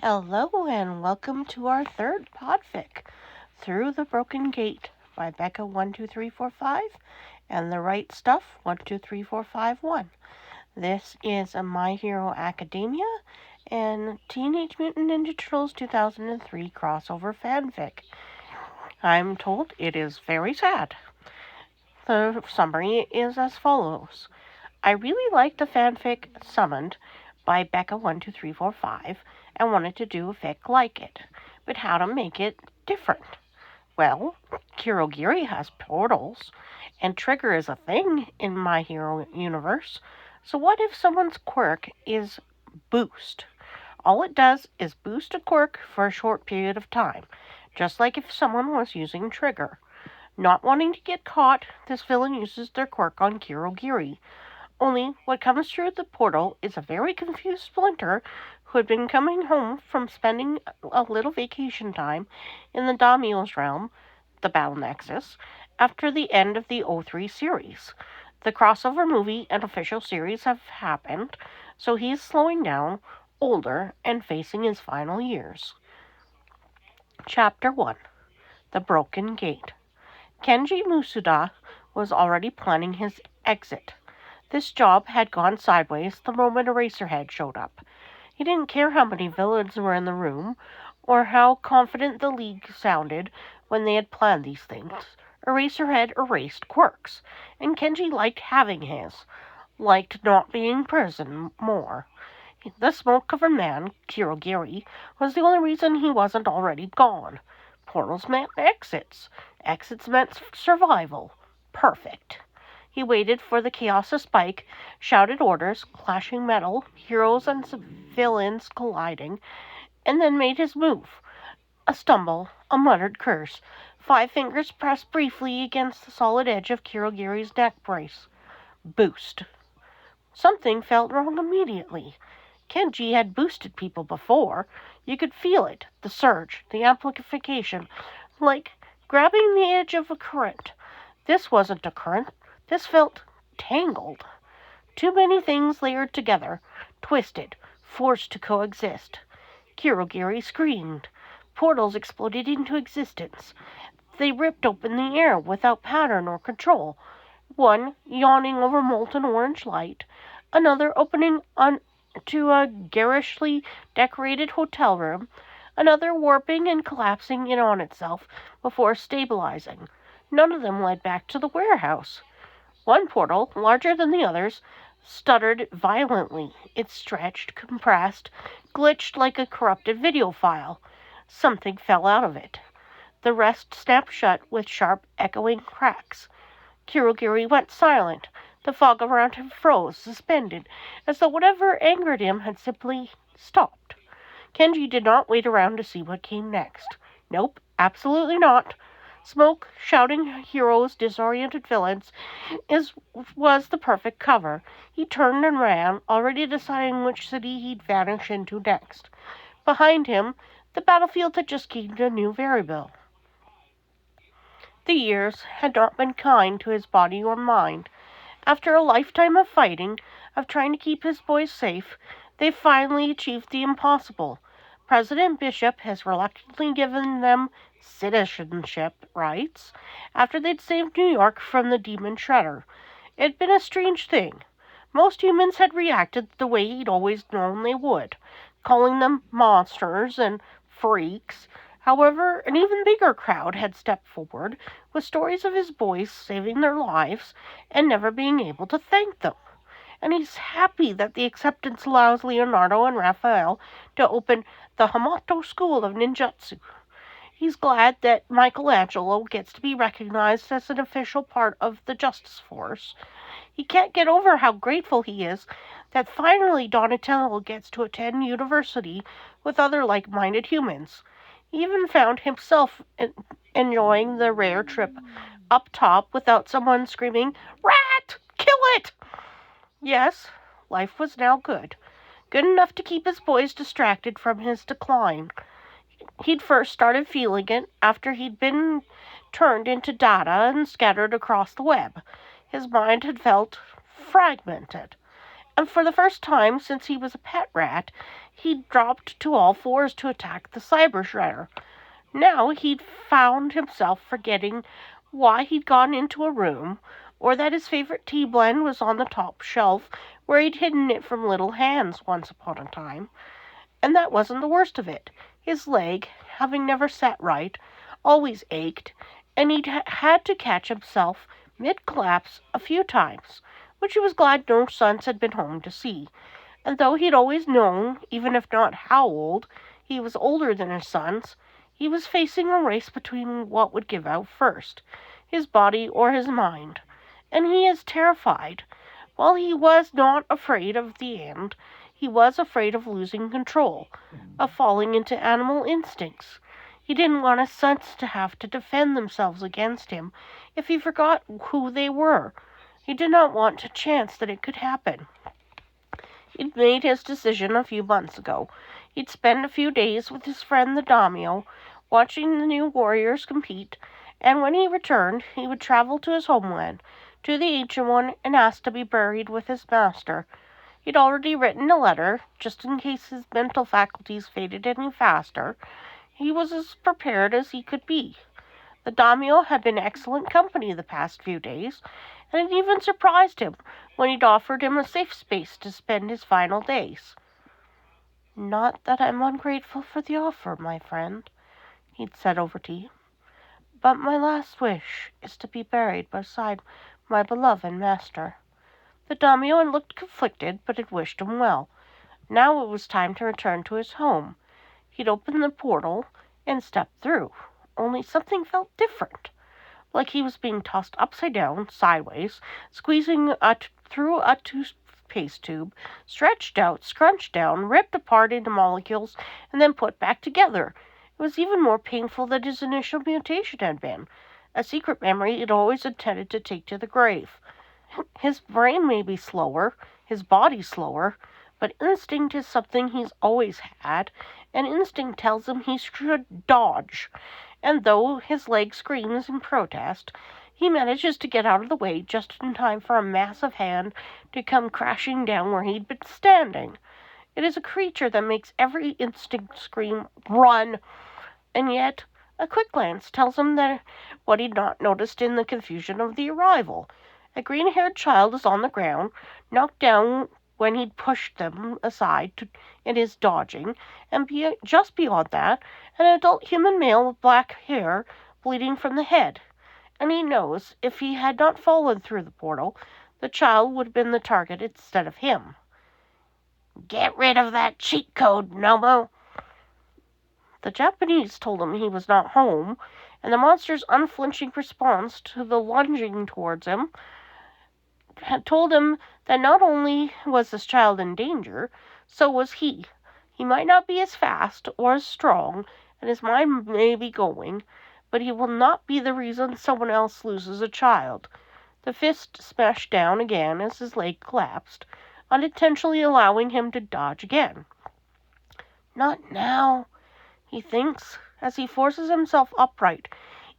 Hello and welcome to our third podfic, Through the Broken Gate by Becca12345 and The Right Stuff 123451. This is a My Hero Academia and Teenage Mutant Ninja Turtles 2003 crossover fanfic. I'm told it is very sad. The summary is as follows. I really liked the fanfic Summoned by Becca12345 and wanted to do a fic like it, but how to make it different? Well, Kirogiri has portals, and Trigger is a thing in My Hero universe, so what if someone's quirk is Boost? All it does is boost a quirk for a short period of time, just like if someone was using Trigger. Not wanting to get caught, this villain uses their quirk on Kirogiri. Only what comes through the portal is a very confused Splinter who had been coming home from spending a little vacation time in the Daimyo's realm, the Battle Nexus, after the end of the '03 series. The crossover movie and official series have happened, so he's slowing down, older, and facing his final years. Chapter 1. The Broken Gate. Kenji Musuda was already planning his exit. This job had gone sideways the moment Eraserhead showed up. He didn't care how many villains were in the room, or how confident the League sounded when they had planned these things. Eraserhead erased quirks, and Kenji liked having his, liked not being in prison more. The smoke-covered man, Kirogiri, was the only reason he wasn't already gone. Portals meant exits. Exits meant survival. Perfect. He waited for the chaos to spike, shouted orders, clashing metal, heroes and villains colliding, and then made his move. A stumble, a muttered curse. 5 fingers pressed briefly against the solid edge of Kirogiri's neck brace. Boost. Something felt wrong immediately. Kenji had boosted people before. You could feel it, the surge, the amplification, like grabbing the edge of a current. This wasn't a current. This felt tangled. Too many things layered together, twisted, forced to coexist. Kirogiri screamed. Portals exploded into existence. They ripped open the air without pattern or control. One yawning over molten orange light, another opening onto a garishly decorated hotel room, another warping and collapsing in on itself before stabilizing. None of them led back to the warehouse. One portal, larger than the others, stuttered violently. It stretched, compressed, glitched like a corrupted video file. Something fell out of it. The rest snapped shut with sharp, echoing cracks. Kirogiri went silent. The fog around him froze, suspended, as though whatever angered him had simply stopped. Kenji did not wait around to see what came next. Nope, absolutely not. Smoke, shouting heroes, disoriented villains was the perfect cover. He turned and ran, already deciding which city he'd vanish into next. Behind him, the battlefield had just gained a new variable. The years had not been kind to his body or mind. After a lifetime of fighting, of trying to keep his boys safe, they finally achieved the impossible. President Bishop has reluctantly given them citizenship rights after they'd saved New York from the demon Shredder. It'd been a strange thing. Most humans had reacted the way he'd always known they would, calling them monsters and freaks. However, an even bigger crowd had stepped forward with stories of his boys saving their lives and never being able to thank them. And he's happy that the acceptance allows Leonardo and Raphael to open the Hamato School of Ninjutsu. He's glad that Michelangelo gets to be recognized as an official part of the Justice Force. He can't get over how grateful he is that finally Donatello gets to attend university with other like-minded humans. He even found himself enjoying the rare trip up top without someone screaming, "Rat! Kill it!" Yes, life was now good. Good enough to keep his boys distracted from his decline. He'd first started feeling it after he'd been turned into data and scattered across the web. His mind had felt fragmented. And for the first time since he was a pet rat, he dropped to all fours to attack the cyber shredder. Now he'd found himself forgetting why he'd gone into a room, or that his favorite tea blend was on the top shelf where he'd hidden it from little hands once upon a time. And that wasn't the worst of it. His leg, having never sat right, always ached, and he'd had to catch himself mid-collapse a few times, which he was glad no sons had been home to see. And though he'd always known, even if not how old, he was older than his sons, he was facing a race between what would give out first, his body or his mind. And he is terrified. While he was not afraid of the end, he was afraid of losing control, of falling into animal instincts. He didn't want his sons to have to defend themselves against him if he forgot who they were. He did not want to chance that it could happen. He'd made his decision a few months ago. He'd spend a few days with his friend the Daimyo, watching the new warriors compete, and when he returned, he would travel to his homeland, to the ancient one, and ask to be buried with his master. He'd already written a letter, just in case his mental faculties faded any faster. He was as prepared as he could be. The Daimyo had been excellent company the past few days, and it even surprised him when he'd offered him a safe space to spend his final days. "Not that I'm ungrateful for the offer, my friend," he'd said over tea, "but my last wish is to be buried beside my beloved master." The Daimyo had looked conflicted, but had wished him well. Now it was time to return to his home. He'd opened the portal and stepped through, only something felt different, like he was being tossed upside down, sideways, squeezing through a toothpaste tube, stretched out, scrunched down, ripped apart into molecules, and then put back together. It was even more painful than his initial mutation had been, a secret memory he'd always intended to take to the grave. His brain may be slower, his body slower, but instinct is something he's always had, and instinct tells him he should dodge. And though his leg screams in protest, he manages to get out of the way just in time for a massive hand to come crashing down where he'd been standing. It is a creature that makes every instinct scream, "Run!" And yet a quick glance tells him that what he'd not noticed in the confusion of the arrival. A green-haired child is on the ground, knocked down when he'd pushed them aside in his dodging, and just beyond that, an adult human male with black hair bleeding from the head. And he knows if he had not fallen through the portal, the child would have been the target instead of him. "Get rid of that cheat code, Nomo." The Japanese told him he was not home, and the monster's unflinching response to the lunging towards him had told him that not only was this child in danger, so was he. He might not be as fast or as strong, and his mind may be going, but he will not be the reason someone else loses a child. The fist smashed down again as his leg collapsed, unintentionally allowing him to dodge again. "Not now," he thinks, as he forces himself upright,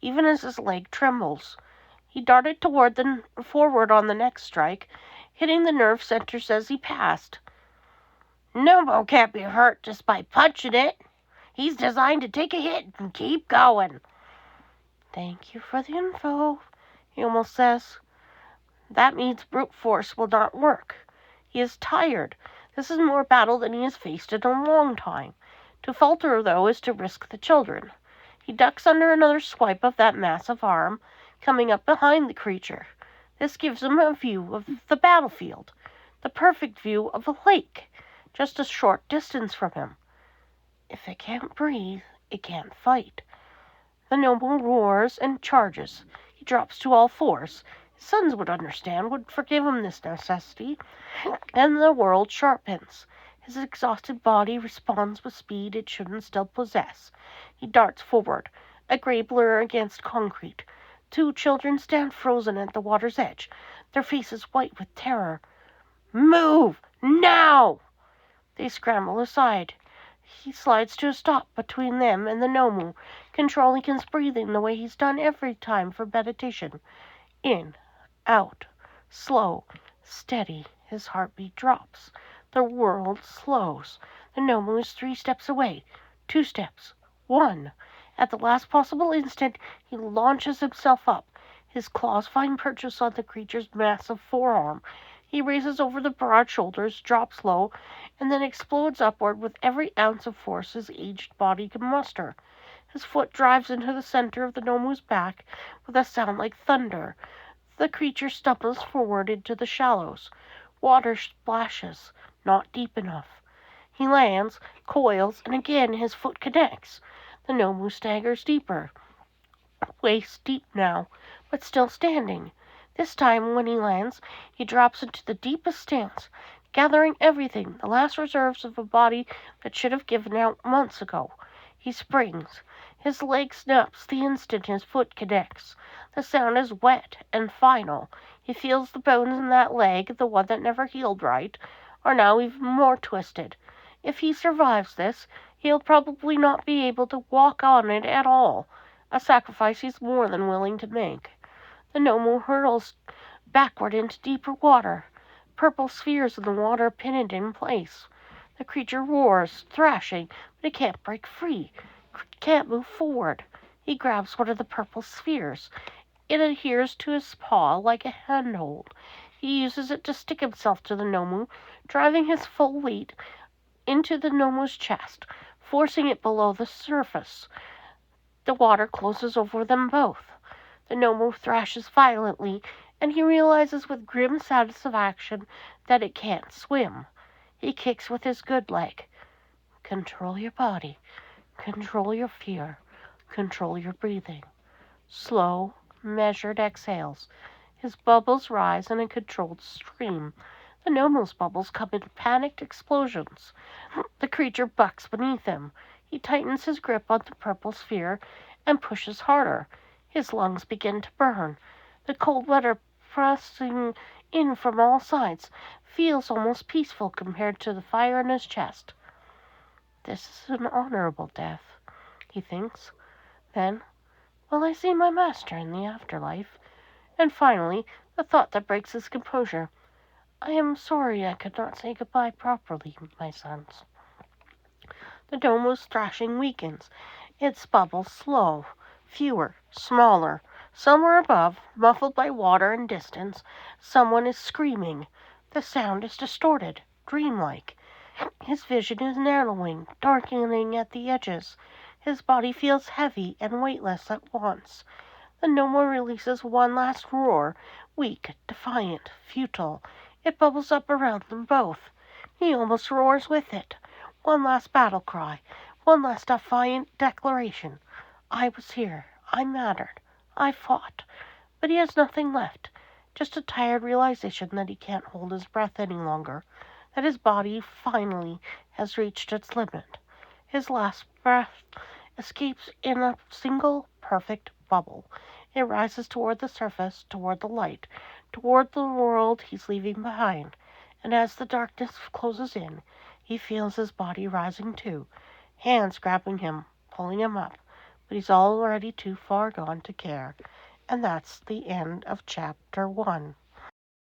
even as his leg trembles. He darted forward on the next strike, hitting the nerve centers as he passed. "Nomo can't be hurt just by punching it. He's designed to take a hit and keep going." "Thank you for the info," he almost says. That means brute force will not work. He is tired. This is more battle than he has faced in a long time. To falter, though, is to risk the children. He ducks under another swipe of that massive arm, coming up behind the creature. This gives him a view of the battlefield, the perfect view of a lake, just a short distance from him. If it can't breathe, it can't fight. The noble roars and charges. He drops to all fours. His sons would understand, would forgive him this necessity, and the world sharpens. His exhausted body responds with speed it shouldn't still possess. He darts forward, a gray blur against concrete. Two children stand frozen at the water's edge, their faces white with terror. "Move! Now!" They scramble aside. He slides to a stop between them and the Nomu, controlling his breathing the way he's done every time for meditation. In, out, slow, steady, His heartbeat drops. The world slows. The Nomu is 3 steps away. 2 steps. 1. At the last possible instant, he launches himself up. His claws find purchase on the creature's massive forearm. He races over the broad shoulders, drops low, and then explodes upward with every ounce of force his aged body can muster. His foot drives into the center of the Nomu's back with a sound like thunder. The creature stumbles forward into the shallows. Water splashes, not deep enough. He lands, coils, and again his foot connects. The Nomu staggers deeper, waist deep now, but still standing. This time, when he lands, he drops into the deepest stance, gathering everything, the last reserves of a body that should have given out months ago. He springs. His leg snaps the instant his foot connects. The sound is wet and final. He feels the bones in that leg, the one that never healed right, are now even more twisted. If he survives this, he'll probably not be able to walk on it at all, a sacrifice he's more than willing to make. The Nomu hurtles backward into deeper water. Purple spheres in the water pin it in place. The creature roars, thrashing, but it can't break free. Can't move forward. He grabs one of the purple spheres. It adheres to his paw like a handhold. He uses it to stick himself to the Nomu, driving his full weight into the Nomu's chest, forcing it below the surface. The water closes over them both. The Nomu thrashes violently, and he realizes with grim satisfaction that it can't swim. He kicks with his good leg. Control your body. Control your fear. Control your breathing. Slow, measured exhales. His bubbles rise in a controlled stream. The Nomu's bubbles come in panicked explosions. The creature bucks beneath him. He tightens his grip on the purple sphere and pushes harder. His lungs begin to burn. The cold water pressing in from all sides feels almost peaceful compared to the fire in his chest. This is an honorable death, he thinks. Then, will I see my master in the afterlife? And finally, the thought that breaks his composure. I am sorry I could not say goodbye properly, my sons. The Nomu's thrashing weakens. Its bubbles slow, fewer, smaller. Somewhere above, muffled by water and distance, someone is screaming. The sound is distorted, dreamlike. His vision is narrowing, darkening at the edges. His body feels heavy and weightless at once. The Nomu releases one last roar, weak, defiant, futile. It bubbles up around them both. He almost roars with it. One last battle cry, one last defiant declaration. I was here. I mattered. I fought. But he has nothing left. Just a tired realization that he can't hold his breath any longer, that his body finally has reached its limit. His last breath escapes in a single perfect bubble. It rises toward the surface, toward the light, toward the world he's leaving behind. And as the darkness closes in, he feels his body rising too, hands grabbing him, pulling him up. But he's already too far gone to care. And that's the end of Chapter 1.